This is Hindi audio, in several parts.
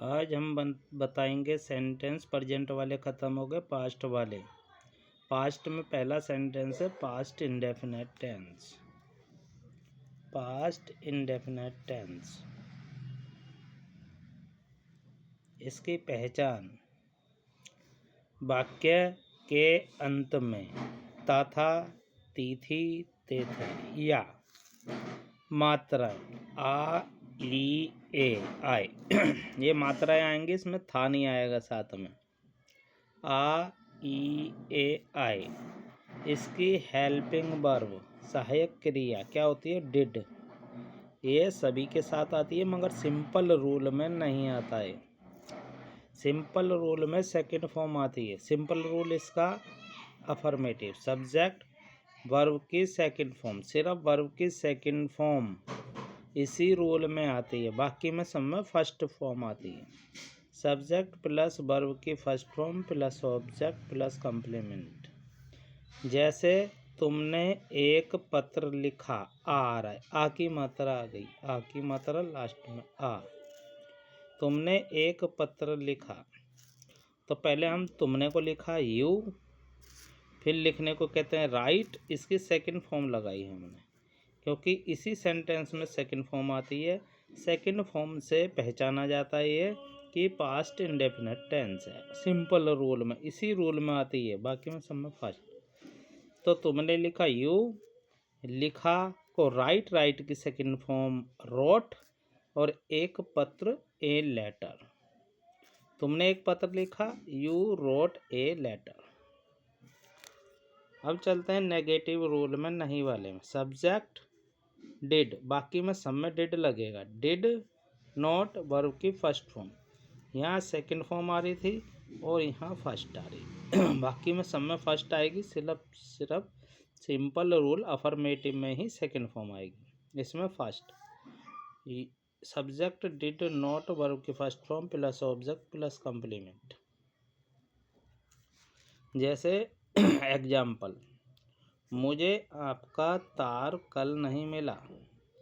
आज हम बताएंगे सेंटेंस। प्रेजेंट वाले ख़त्म हो गए, पास्ट वाले। पास्ट में पहला सेंटेंस है past indefinite tense. Past indefinite tense, इसकी पहचान वाक्य के अंत में तथा, तिथि, तेथे या मात्राएं आ, ई, ए, आए ये मात्राएं आएंगी, इसमें था नहीं आएगा साथ में। आ, ई, ए, आए। इसकी हेल्पिंग वर्ब सहायक क्रिया क्या होती है? डिड। ये सभी के साथ आती है मगर सिंपल रूल में नहीं आता है। सिंपल रूल में सेकंड फॉर्म आती है। सिंपल रूल इसका अफर्मेटिव, सब्जेक्ट वर्ब की सेकंड फॉर्म, सिर्फ वर्ब की सेकंड फॉर्म इसी रूल में आती है। बाकी में सब में फर्स्ट फॉर्म आती है। सब्जेक्ट प्लस वर्ब की first form plus object plus complement. जैसे तुमने एक पत्र लिखा, आ रहा है, आ की मात्रा आ गई, आ की मात्रा लास्ट में आ। तुमने एक पत्र लिखा, तो पहले हम तुमने को लिखा यू, फिर लिखने को कहते हैं राइट। इसकी सेकंड फॉर्म लगाई हमने क्योंकि इसी सेंटेंस में सेकंड फॉर्म आती है। सेकंड फॉर्म से पहचाना जाता है ये कि पास्ट इंडेफिनेट टेंस है। सिंपल रूल में, इसी रूल में आती है, बाकी में सब में फर्स्ट। तो तुमने लिखा यू, लिखा को राइट, राइट की सेकंड फॉर्म रोट, और एक पत्र ए लेटर। तुमने एक पत्र लिखा, यू रोट ए लेटर। अब चलते हैं नेगेटिव रूल में, नहीं वाले में। सब्जेक्ट डिड, बाकी में सब में डिड लगेगा। डिड नॉट वर्ब की फर्स्ट फॉर्म, यहाँ सेकंड फॉर्म आ रही थी और यहाँ फर्स्ट आ रही बाकी में सब में फर्स्ट आएगी। सिर्फ सिंपल रूल अफर्मेटिव में ही सेकंड फॉर्म आएगी, इसमें first. Subject did not verb की first form plus object plus complement. जैसे एग्जाम्पल, मुझे आपका तार कल नहीं मिला,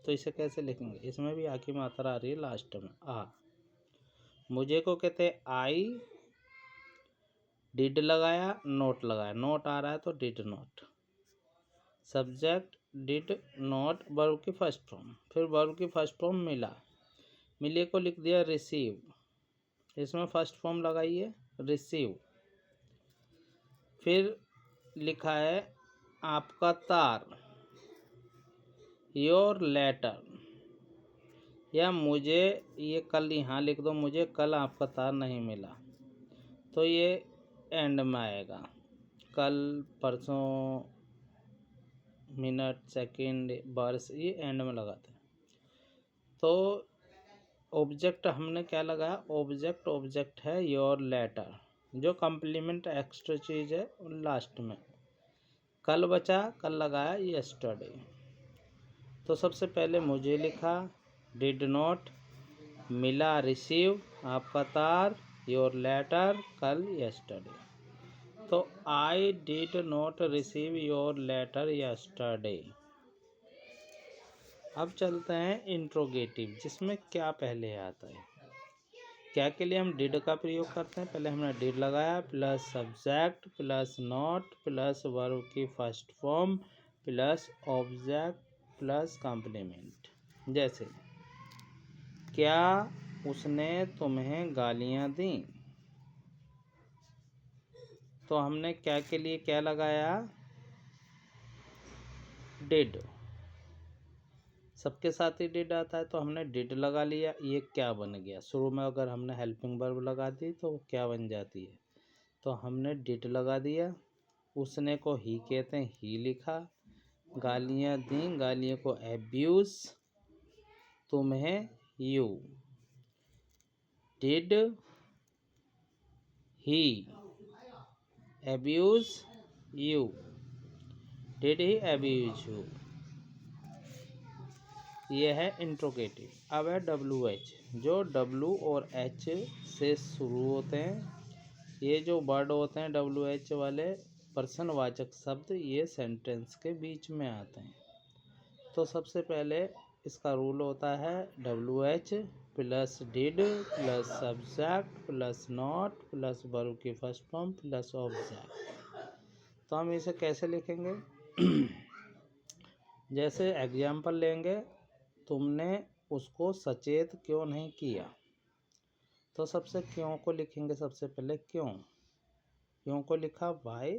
तो इसे कैसे लिखेंगे? इसमें भी आ की मात्रा आ रही है लास्ट में, आ। मुझे को कहते हैं आई, डिड लगाया, नोट लगाया, नोट आ रहा है तो did note. Subject did not verb की फर्स्ट फॉर्म, फिर वर्ब की फर्स्ट फॉर्म मिला, मिले को लिख दिया रिसीव, इसमें फर्स्ट फॉर्म लगाई है रिसीव। फिर लिखा है आपका तार, योर लेटर, या मुझे, ये कल यहाँ लिख दो, मुझे कल आपका तार नहीं मिला, तो ये एंड में आएगा। कल, परसों, मिनट, सेकंड, वर्ष, ये एंड में लगाते हैं। तो ऑब्जेक्ट हमने क्या लगाया? ऑब्जेक्ट है योर लेटर, जो कम्प्लीमेंट एक्स्ट्रा चीज़ है लास्ट में। कल बचा, कल लगाया यस्टरडे। तो सबसे पहले मुझे लिखा, डिड नॉट, मिला रिसीव, आपका तार, योर लेटर, कल यस्टरडे। तो I did not receive your letter yesterday. अब चलते हैं इंट्रोगेटिव, जिसमें क्या पहले आता है। क्या के लिए हम डिड का प्रयोग करते हैं? पहले हमने डिड लगाया plus subject plus not plus verb की first form plus object plus complement. जैसे क्या उसने तुम्हें गालियाँ दी, तो हमने क्या के लिए क्या लगाया? डिड। सबके साथ ही डिड आता है तो हमने डिड लगा लिया, ये क्या बन गया? शुरू में अगर हमने हेल्पिंग वर्ब लगा दी तो वो क्या बन जाती है? तो हमने डिड लगा दिया। उसने को ही कहते हैं, ही लिखा। गालियाँ दी, गालियों को एब्यूज, तुम्हें you. Did he abuse you, did he abuse you. ये है इंट्रोगेटिव। अब है WH, जो W और H से शुरू होते हैं। ये जो वर्ड होते हैं WH वाले, प्रश्नवाचक शब्द, ये सेंटेंस के बीच में आते हैं। तो सबसे पहले इसका रूल होता है WH plus did plus subject plus not plus verb की फर्स्ट फॉर्म प्लस ऑब्जेक्ट। तो हम इसे कैसे लिखेंगे? जैसे एग्जाम्पल लेंगे, तुमने उसको सचेत क्यों नहीं किया, तो सबसे क्यों को लिखेंगे। सबसे पहले क्यों को लिखा वाई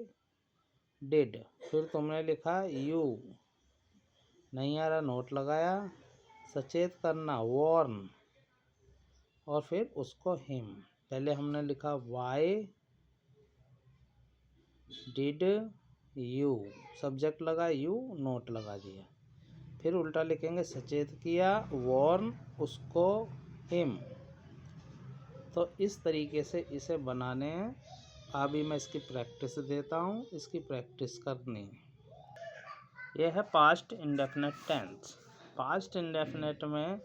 डिड, फिर तुमने लिखा यू, नहीं आ रहा नोट लगाया, सचेत करना वॉर्न, और फिर उसको हिम। पहले हमने लिखा वाई डिड यू, सब्जेक्ट लगा यू, नोट लगा दिया। फिर उल्टा लिखेंगे सचेत किया वॉर्न उसको हिम। तो इस तरीके से इसे बनाने हैं। अभी मैं इसकी प्रैक्टिस देता हूँ, इसकी प्रैक्टिस करनी है। यह है past indefinite tense. Past indefinite में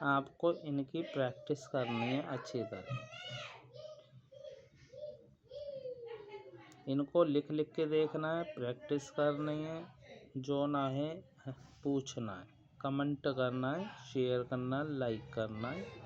आपको इनकी प्रैक्टिस करनी है अच्छी तरह। इनको लिख लिख के देखना है, प्रैक्टिस करनी है, जो ना है पूछना है, कमेंट करना है, शेयर करना है, लाइक करना है।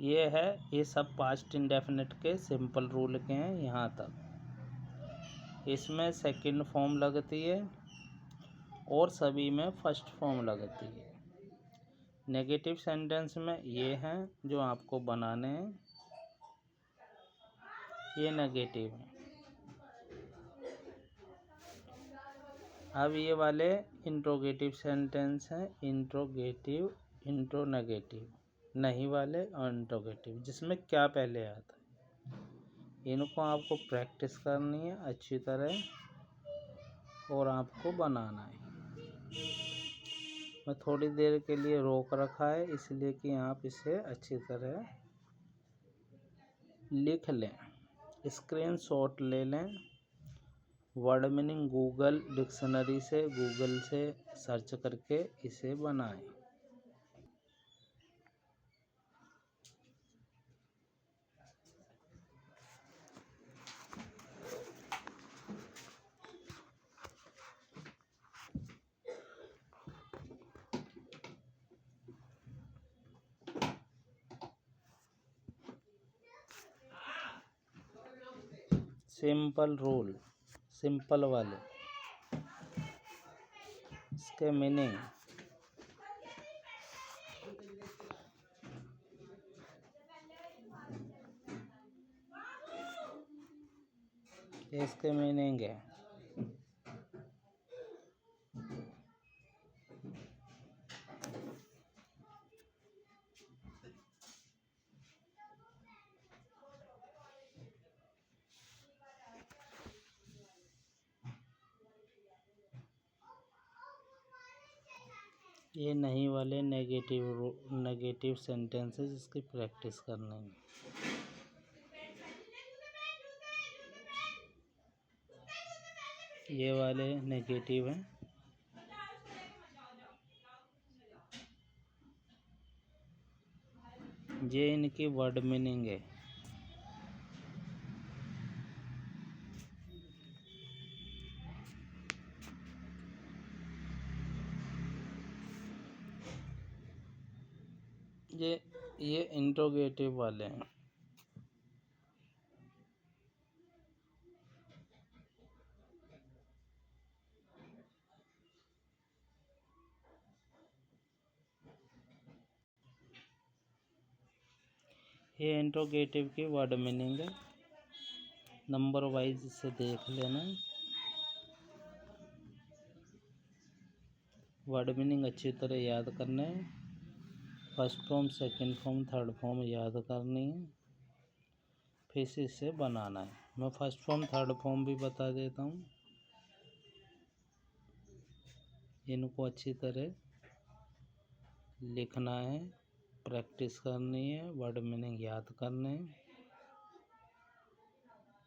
ये सब पास्ट इंडेफिनिट के सिंपल रूल के हैं यहाँ तक। इसमें सेकंड फॉर्म लगती है और सभी में फर्स्ट फॉर्म लगती है। नेगेटिव सेंटेंस में ये हैं जो आपको बनाने हैं, ये नेगेटिव हैं। अब ये वाले इंट्रोगेटिव सेंटेंस हैं, इंट्रोगेटिव, इंट्रोनेगेटिव, नहीं वाले और इंट्रोगेटिव, जिसमें क्या पहले आता है। इनको आपको प्रैक्टिस करनी है अच्छी तरह और आपको बनाना है। मैं थोड़ी देर के लिए रोक रखा है इसलिए कि आप इसे अच्छी तरह लिख लें, स्क्रीनशॉट ले लें। वर्ड मीनिंग गूगल डिक्शनरी से, गूगल से सर्च करके इसे बनाएं। सिंपल रूल, सिंपल वाले, इसके मीनिंग इसके मीनिंग है। ये नहीं वाले नेगेटिव सेंटेंसेस, इसकी प्रैक्टिस करनी है। ये वाले नेगेटिव हैं, ये इनकी वर्ड मीनिंग है। ये इंट्रोगेटिव वाले हैं। ये इंट्रोगेटिव की वर्ड मीनिंग है। नंबर वाइज इसे देख लेना। वर्ड मीनिंग अच्छी तरह याद करना है। First form, second form, third form याद करनी है, फिर इसे बनाना है। मैं फर्स्ट फॉर्म थर्ड फॉर्म भी बता देता हूँ। इनको अच्छी तरह लिखना है, प्रैक्टिस करनी है, वर्ड मीनिंग याद करने हैं।